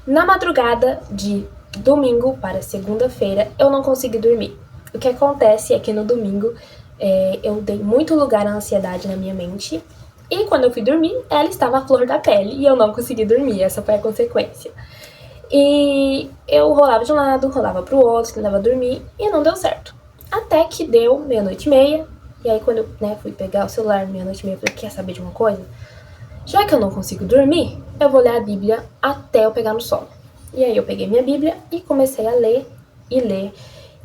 Na madrugada de domingo para segunda-feira, eu não consegui dormir. O que acontece é que no domingo eu dei muito lugar à ansiedade na minha mente. E quando eu fui dormir, ela estava à flor da pele e eu não consegui dormir. Essa foi a consequência. E eu rolava de um lado, rolava pro outro, tentava dormir e não deu certo. Até que deu 00:30. E aí quando eu fui pegar o celular 00:30, eu falei, quer saber de uma coisa? Já que eu não consigo dormir, eu vou ler a Bíblia até eu pegar no sono. E aí eu peguei minha Bíblia e comecei a ler e ler.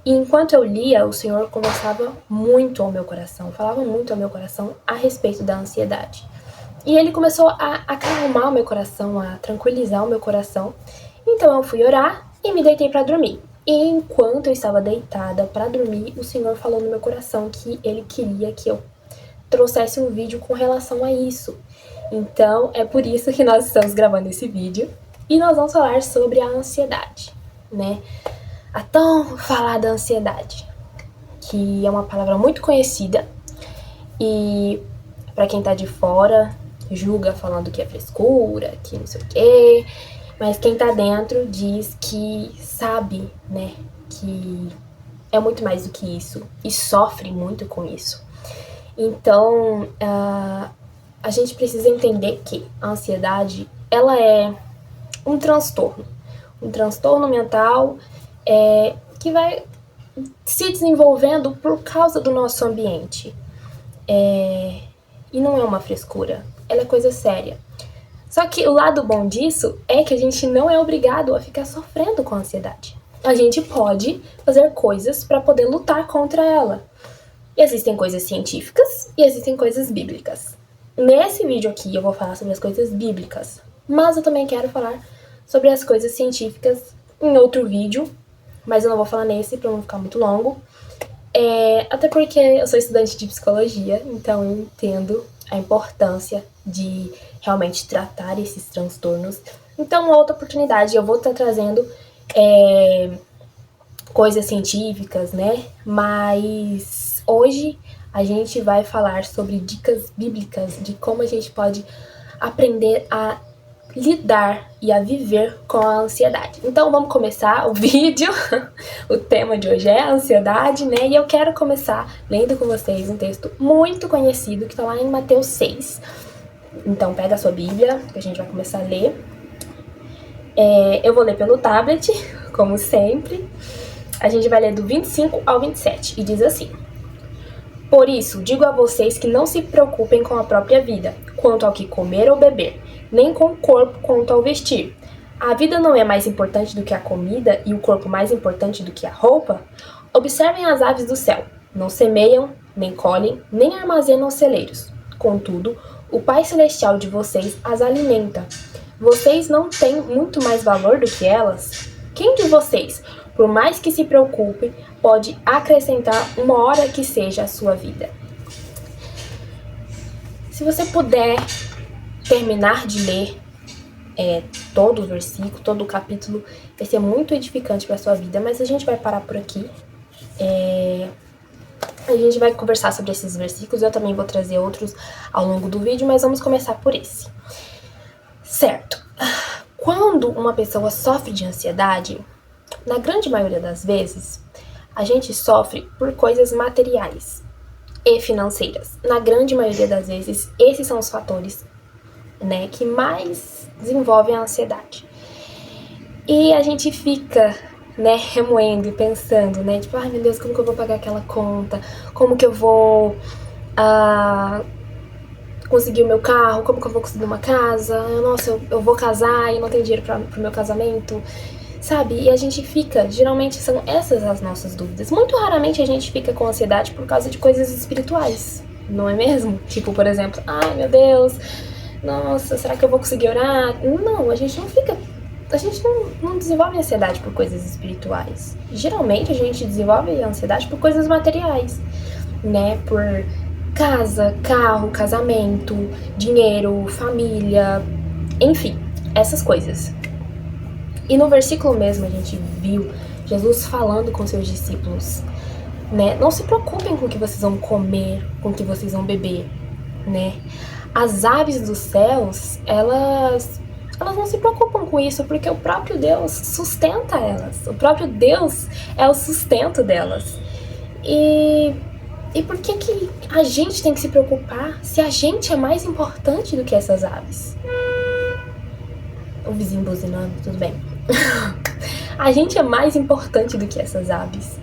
E enquanto eu lia, o Senhor conversava muito ao meu coração, falava muito ao meu coração a respeito da ansiedade. E ele começou a acalmar o meu coração, a tranquilizar o meu coração. Então eu fui orar e me deitei para dormir. E enquanto eu estava deitada para dormir, o Senhor falou no meu coração que ele queria que eu trouxesse um vídeo com relação a isso. Então é por isso que nós estamos gravando esse vídeo. E nós vamos falar sobre a ansiedade, né? A tão falada ansiedade, que é uma palavra muito conhecida e para quem tá de fora julga falando que é frescura, que não sei o quê, mas quem tá dentro diz que sabe, né, que é muito mais do que isso e sofre muito com isso. Então, a gente precisa entender que a ansiedade, ela é um transtorno mental que vai se desenvolvendo por causa do nosso ambiente. E não é uma frescura, ela é coisa séria. Só que o lado bom disso é que a gente não é obrigado a ficar sofrendo com a ansiedade. A gente pode fazer coisas para poder lutar contra ela. Existem coisas científicas e existem coisas bíblicas. Nesse vídeo aqui eu vou falar sobre as coisas bíblicas, mas eu também quero falar sobre as coisas científicas em outro vídeo, mas eu não vou falar nesse para não ficar muito longo. Até porque eu sou estudante de psicologia, então eu entendo a importância de realmente tratar esses transtornos. Então, outra oportunidade, eu vou estar trazendo coisas científicas, né? Mas hoje a gente vai falar sobre dicas bíblicas de como a gente pode aprender a lidar e a viver com a ansiedade. Então vamos começar o vídeo. O tema de hoje é a ansiedade, né? E eu quero começar lendo com vocês um texto muito conhecido que tá lá em Mateus 6. Então pega a sua Bíblia, que a gente vai começar a ler. Eu vou ler pelo tablet, como sempre. A gente vai ler do 25 ao 27 e diz assim: Por isso, digo a vocês que não se preocupem com a própria vida, quanto ao que comer ou beber, nem com o corpo quanto ao vestir. A vida não é mais importante do que a comida e o corpo mais importante do que a roupa? Observem as aves do céu. Não semeiam, nem colhem, nem armazenam celeiros. Contudo, o Pai Celestial de vocês as alimenta. Vocês não têm muito mais valor do que elas? Quem de vocês, por mais que se preocupe, pode acrescentar uma hora que seja a sua vida? Se você puder terminar de ler todo o versículo, todo o capítulo, vai ser muito edificante para a sua vida, mas a gente vai parar por aqui. A gente vai conversar sobre esses versículos, eu também vou trazer outros ao longo do vídeo, mas vamos começar por esse. Certo. Quando uma pessoa sofre de ansiedade, na grande maioria das vezes, a gente sofre por coisas materiais e financeiras. Na grande maioria das vezes, esses são os fatores, né, que mais desenvolvem a ansiedade. E a gente fica, né, remoendo e pensando, né, tipo, ai meu Deus, como que eu vou pagar aquela conta? Como que eu vou conseguir o meu carro? Como que eu vou conseguir uma casa? Nossa, eu vou casar e não tenho dinheiro pro meu casamento, sabe? E a gente fica, geralmente são essas as nossas dúvidas. Muito raramente a gente fica com ansiedade por causa de coisas espirituais, não é mesmo? Tipo, por exemplo, ai meu Deus, nossa, será que eu vou conseguir orar? Não, a gente não fica, a gente não desenvolve ansiedade por coisas espirituais. Geralmente a gente desenvolve ansiedade por coisas materiais, né? Por casa, carro, casamento, dinheiro, família, enfim, essas coisas. E no versículo mesmo a gente viu Jesus falando com seus discípulos, né? Não se preocupem com o que vocês vão comer, com o que vocês vão beber, né? As aves dos céus, elas elas não se preocupam com isso porque o próprio Deus sustenta elas. O próprio Deus é o sustento delas. E por que a gente tem que se preocupar se a gente é mais importante do que essas aves? O vizinho buzinando, tudo bem. A gente é mais importante do que essas aves.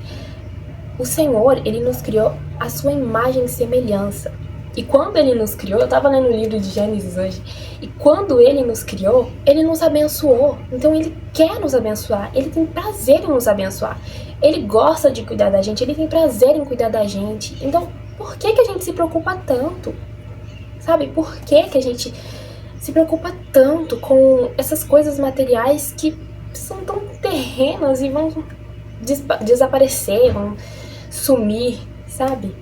O Senhor, Ele nos criou a sua imagem e semelhança. E quando Ele nos criou, eu estava lendo o livro de Gênesis hoje, e quando Ele nos criou, Ele nos abençoou. Então Ele quer nos abençoar, Ele tem prazer em nos abençoar. Ele gosta de cuidar da gente, Ele tem prazer em cuidar da gente. Então, por que a gente se preocupa tanto? Sabe, por que a gente se preocupa tanto com essas coisas materiais que são tão terrenas e vão desaparecer, vão sumir, sabe?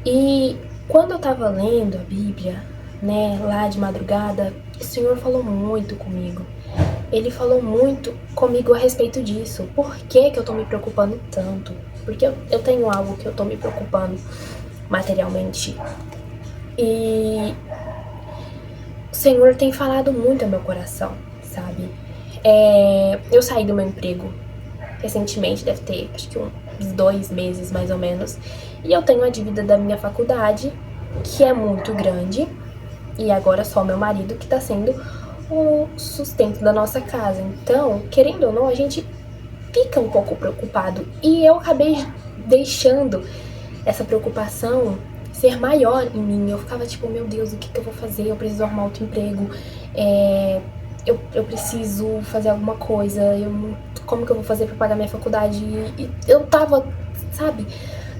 E quando eu tava lendo a Bíblia, né, lá de madrugada, o Senhor falou muito comigo. Ele falou muito comigo a respeito disso. Por que eu tô me preocupando tanto? Porque eu tenho algo que eu tô me preocupando materialmente. E o Senhor tem falado muito ao meu coração, sabe? Eu saí do meu emprego recentemente, deve ter acho que uns 2 meses mais ou menos, e eu tenho a dívida da minha faculdade, que é muito grande, e agora só meu marido que tá sendo o sustento da nossa casa. Então, querendo ou não, a gente fica um pouco preocupado, e eu acabei deixando essa preocupação ser maior em mim. Eu ficava tipo, meu Deus, o que eu vou fazer? Eu preciso arrumar outro emprego, eu preciso fazer alguma coisa, como que eu vou fazer pra pagar minha faculdade? E eu tava, sabe,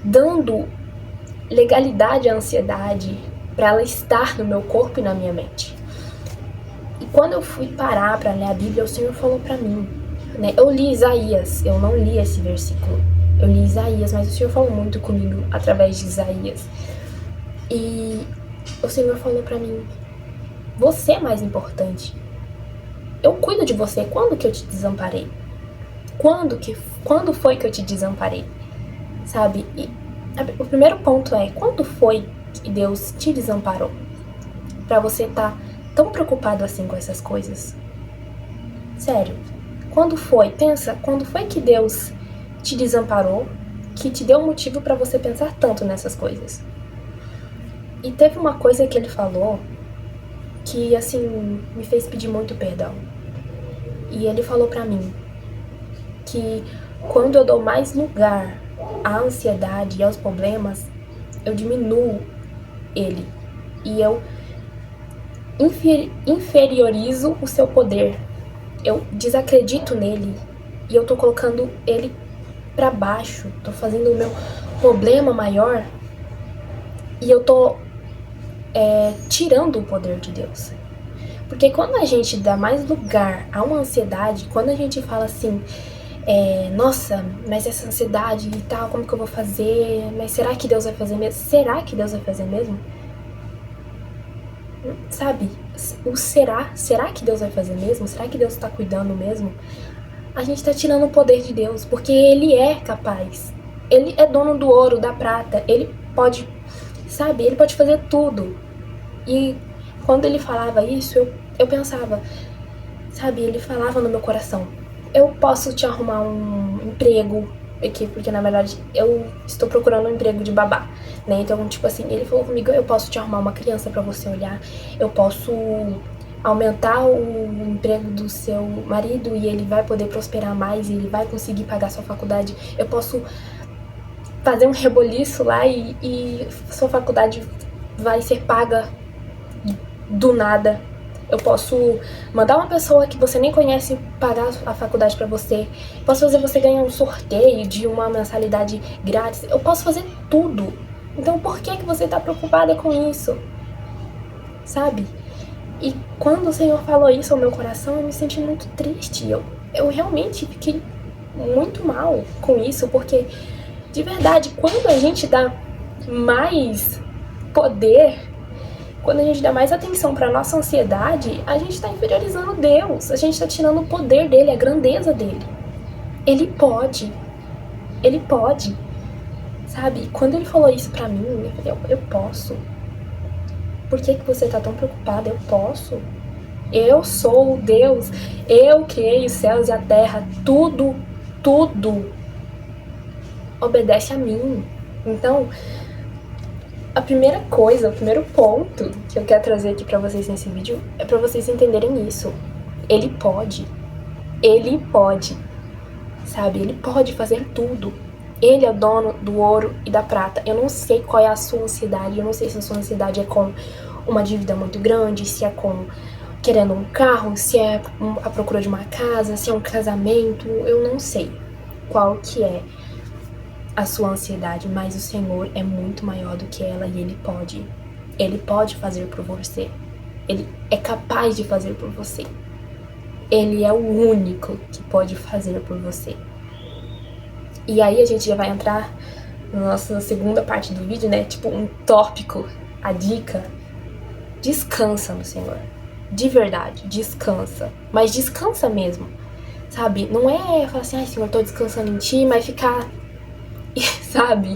dando legalidade à ansiedade pra ela estar no meu corpo e na minha mente. E quando eu fui parar pra ler a Bíblia, o Senhor falou pra mim, né? Eu li Isaías, eu não li esse versículo, eu li Isaías, mas o Senhor falou muito comigo através de Isaías. E o Senhor falou pra mim, você é mais importante. Eu cuido de você. Quando que eu te desamparei? Quando foi que eu te desamparei? Sabe? E o primeiro ponto é, quando foi que Deus te desamparou? Pra você estar tão preocupado assim com essas coisas? Sério. Quando foi? Pensa, quando foi que Deus te desamparou, que te deu motivo pra você pensar tanto nessas coisas? E teve uma coisa que ele falou que, assim, me fez pedir muito perdão. E ele falou pra mim que quando eu dou mais lugar à ansiedade e aos problemas, eu diminuo ele. E eu inferiorizo o seu poder. Eu desacredito nele. E eu tô colocando ele pra baixo. Tô fazendo o meu problema maior. E eu tô tirando o poder de Deus. Porque quando a gente dá mais lugar a uma ansiedade, quando a gente fala assim, nossa, mas essa ansiedade e tal, como que eu vou fazer? Mas será que Deus vai fazer mesmo? Será que Deus vai fazer mesmo? Sabe? O será que Deus vai fazer mesmo? Será que Deus está cuidando mesmo? A gente está tirando o poder de Deus, porque Ele é capaz. Ele é dono do ouro, da prata. Ele pode, sabe? Ele pode fazer tudo. E quando ele falava isso, eu pensava, sabe? Ele falava no meu coração, eu posso te arrumar um emprego aqui, porque na verdade eu estou procurando um emprego de babá, né? Então, tipo assim, ele falou comigo, eu posso te arrumar uma criança pra você olhar, eu posso aumentar o emprego do seu marido e ele vai poder prosperar mais e ele vai conseguir pagar sua faculdade, eu posso fazer um reboliço lá e sua faculdade vai ser paga do nada. Eu posso mandar uma pessoa que você nem conhece pagar a faculdade pra você. Posso fazer você ganhar um sorteio de uma mensalidade grátis. Eu posso fazer tudo. Então por que você tá preocupada com isso? Sabe? E quando o Senhor falou isso ao meu coração, eu me senti muito triste. Eu realmente fiquei muito mal com isso, porque de verdade, quando a gente dá mais poder, quando a gente dá mais atenção para nossa ansiedade, a gente está inferiorizando Deus, a gente está tirando o poder dele, a grandeza dele. Ele pode, sabe? Quando ele falou isso pra mim, eu falei, eu posso. Por que você tá tão preocupada? Eu posso. Eu sou o Deus, eu criei os céus e a terra, tudo obedece a mim. Então, a primeira coisa, o primeiro ponto que eu quero trazer aqui pra vocês nesse vídeo é pra vocês entenderem isso. Ele pode, sabe? Ele pode fazer tudo. Ele é o dono do ouro e da prata. Eu não sei qual é a sua ansiedade, eu não sei se a sua ansiedade é com uma dívida muito grande, se é com querendo um carro, se é a procura de uma casa, se é um casamento, eu não sei qual que é a sua ansiedade, mas o Senhor é muito maior do que ela e Ele pode fazer por você. Ele é capaz de fazer por você. Ele é o único que pode fazer por você. E aí a gente já vai entrar na nossa segunda parte do vídeo, né? Tipo um tópico, a dica. Descansa no Senhor. De verdade, descansa. Mas descansa mesmo, sabe? Não é falar assim, ai Senhor, tô descansando em Ti, mas ficar, sabe?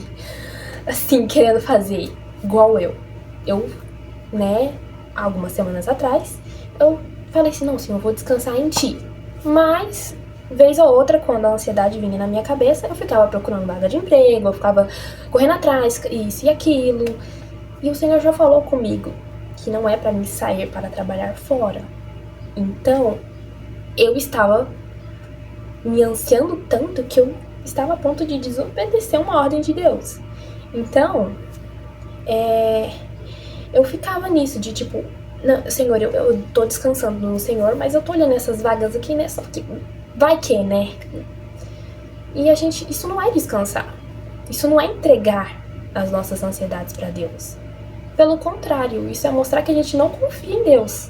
Assim, querendo fazer igual eu. Eu, né, algumas semanas atrás, eu falei assim, não, Senhor, eu vou descansar em Ti. Mas, vez ou outra, quando a ansiedade vinha na minha cabeça, eu ficava procurando vaga de emprego, eu ficava correndo atrás, isso e aquilo. E o Senhor já falou comigo que não é pra mim sair para trabalhar fora. Então, eu estava me ansiando tanto que eu estava a ponto de desobedecer uma ordem de Deus. Então, eu ficava nisso, de tipo, não, Senhor, eu tô descansando no Senhor, mas eu tô olhando essas vagas aqui, né? Só que vai que, né? E isso não é descansar. Isso não é entregar as nossas ansiedades pra Deus. Pelo contrário, isso é mostrar que a gente não confia em Deus.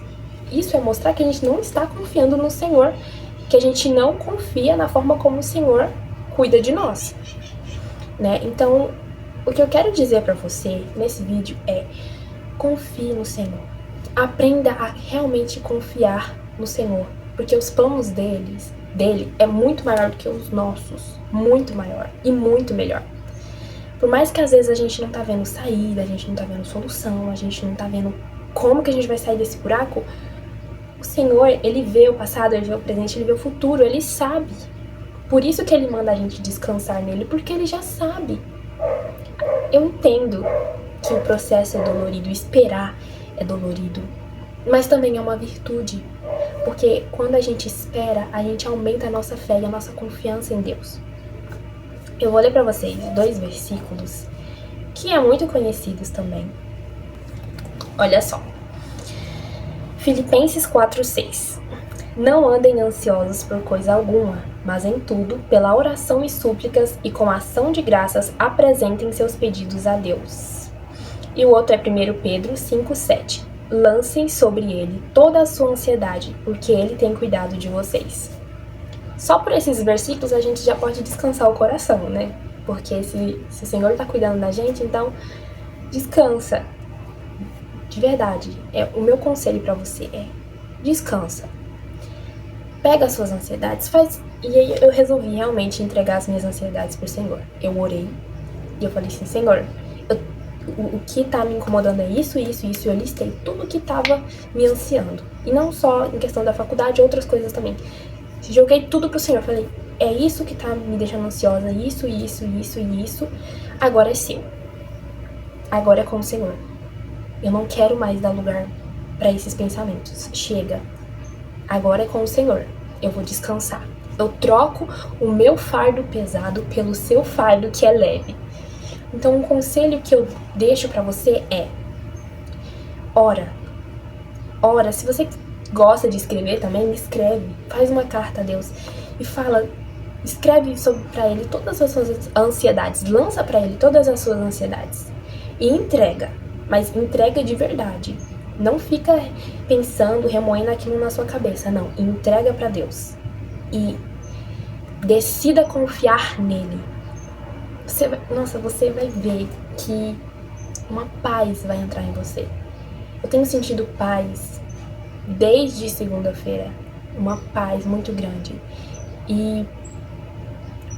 Isso é mostrar que a gente não está confiando no Senhor, que a gente não confia na forma como o Senhor cuida de nós, né? Então, o que eu quero dizer pra você nesse vídeo é: confie no Senhor. Aprenda a realmente confiar no Senhor, porque os planos dele é muito maior do que os nossos, muito maior e muito melhor. Por mais que às vezes a gente não tá vendo saída, a gente não tá vendo solução, a gente não tá vendo como que a gente vai sair desse buraco, o Senhor, Ele vê o passado, Ele vê o presente, Ele vê o futuro, Ele sabe. Por isso que Ele manda a gente descansar nele, porque Ele já sabe. Eu entendo que o processo é dolorido, esperar é dolorido, mas também é uma virtude, porque quando a gente espera, a gente aumenta a nossa fé e a nossa confiança em Deus. Eu vou ler pra vocês 2 versículos que é muito conhecidos também. Olha só. Filipenses 4:6. Não andem ansiosos por coisa alguma, mas em tudo, pela oração e súplicas e com ação de graças, apresentem seus pedidos a Deus. E o outro é 1 Pedro 5:7. Lancem sobre ele toda a sua ansiedade, porque ele tem cuidado de vocês. Só por esses versículos a gente já pode descansar o coração, né? Porque se o Senhor tá cuidando da gente, então descansa. De verdade, o meu conselho pra você é: descansa. Pega as suas ansiedades, E aí eu resolvi realmente entregar as minhas ansiedades pro Senhor. Eu orei e eu falei assim, Senhor, o que tá me incomodando é isso, isso, isso. Eu listei tudo que tava me ansiando. E não só em questão da faculdade, outras coisas também. Joguei tudo pro Senhor, falei, é isso que tá me deixando ansiosa, isso, isso, isso e isso, agora é seu. Agora é com o Senhor. Eu não quero mais dar lugar pra esses pensamentos. Chega. Agora é com o Senhor. Eu vou descansar. Eu troco o meu fardo pesado pelo seu fardo que é leve. Então, um conselho que eu deixo pra você é: ora. Ora, se você gosta de escrever também, escreve, faz uma carta a Deus e fala, escreve pra Ele todas as suas ansiedades, lança pra Ele todas as suas ansiedades e entrega, mas entrega de verdade. Não fica pensando, remoendo aquilo na sua cabeça, não, entrega pra Deus e decida confiar nele. Você vai ver que uma paz vai entrar em você. Eu tenho sentido paz desde segunda-feira, uma paz muito grande. E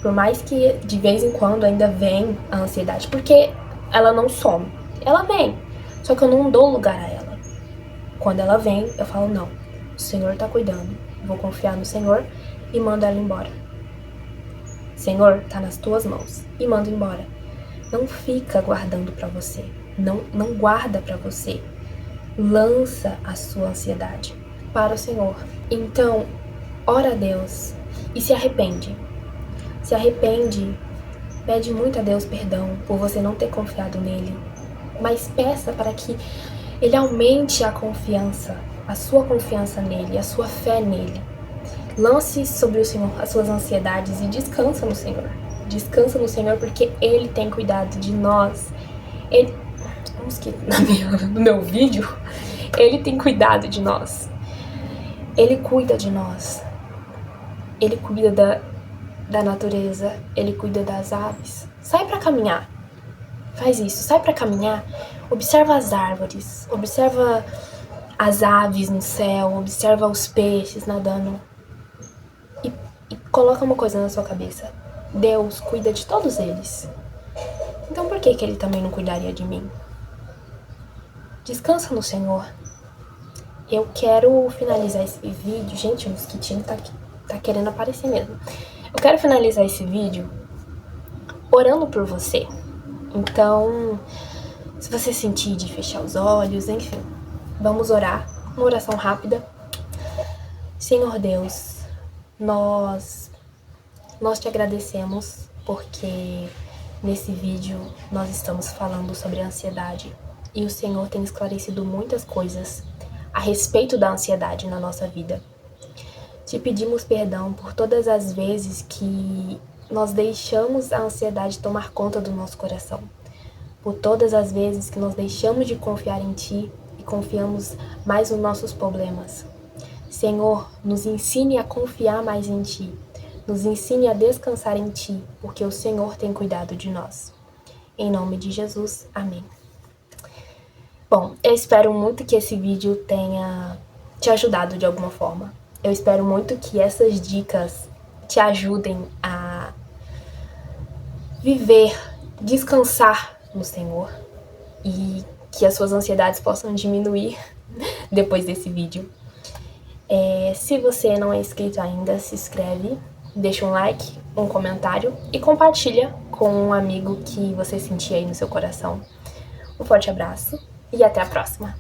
por mais que de vez em quando ainda vem a ansiedade, porque ela não some, ela vem, só que eu não dou lugar a ela. Quando ela vem, eu falo, não, o Senhor tá cuidando. Vou confiar no Senhor e mando ela embora. Senhor, tá nas tuas mãos e manda embora. Não fica guardando pra você. Não guarda pra você. Lança a sua ansiedade para o Senhor. Então, ora a Deus e se arrepende. Se arrepende, pede muito a Deus perdão por você não ter confiado nele. Mas peça para que ele aumente a confiança, a sua confiança nele, a sua fé nele. Lance sobre o Senhor as suas ansiedades e descansa no Senhor. Descansa no Senhor porque Ele tem cuidado de nós. Ele... Vamos que no meu vídeo, Ele tem cuidado de nós. Ele cuida de nós. Ele cuida da natureza. Ele cuida das aves. Sai pra caminhar. Faz isso. Sai pra caminhar. Observa as árvores. Observa as aves no céu. Observa os peixes nadando. E coloca uma coisa na sua cabeça. Deus cuida de todos eles. Então por que Ele também não cuidaria de mim? Descansa no Senhor. Eu quero finalizar esse vídeo. Gente, o mosquitinho tá querendo aparecer mesmo. Eu quero finalizar esse vídeo orando por você. Então, se você sentir de fechar os olhos, enfim, vamos orar. Uma oração rápida. Senhor Deus, nós te agradecemos porque nesse vídeo nós estamos falando sobre a ansiedade e o Senhor tem esclarecido muitas coisas a respeito da ansiedade na nossa vida. Te pedimos perdão por todas as vezes que nós deixamos a ansiedade tomar conta do nosso coração, por todas as vezes que nós deixamos de confiar em Ti e confiamos mais nos nossos problemas. Senhor, nos ensine a confiar mais em Ti. Nos ensine a descansar em Ti, porque o Senhor tem cuidado de nós. Em nome de Jesus, amém. Bom, eu espero muito que esse vídeo tenha te ajudado de alguma forma. Eu espero muito que essas dicas te ajudem a viver, descansar no Senhor e que as suas ansiedades possam diminuir depois desse vídeo. Se você não é inscrito ainda, se inscreve, deixa um like, um comentário e compartilha com um amigo que você sentir aí no seu coração. Um forte abraço e até a próxima!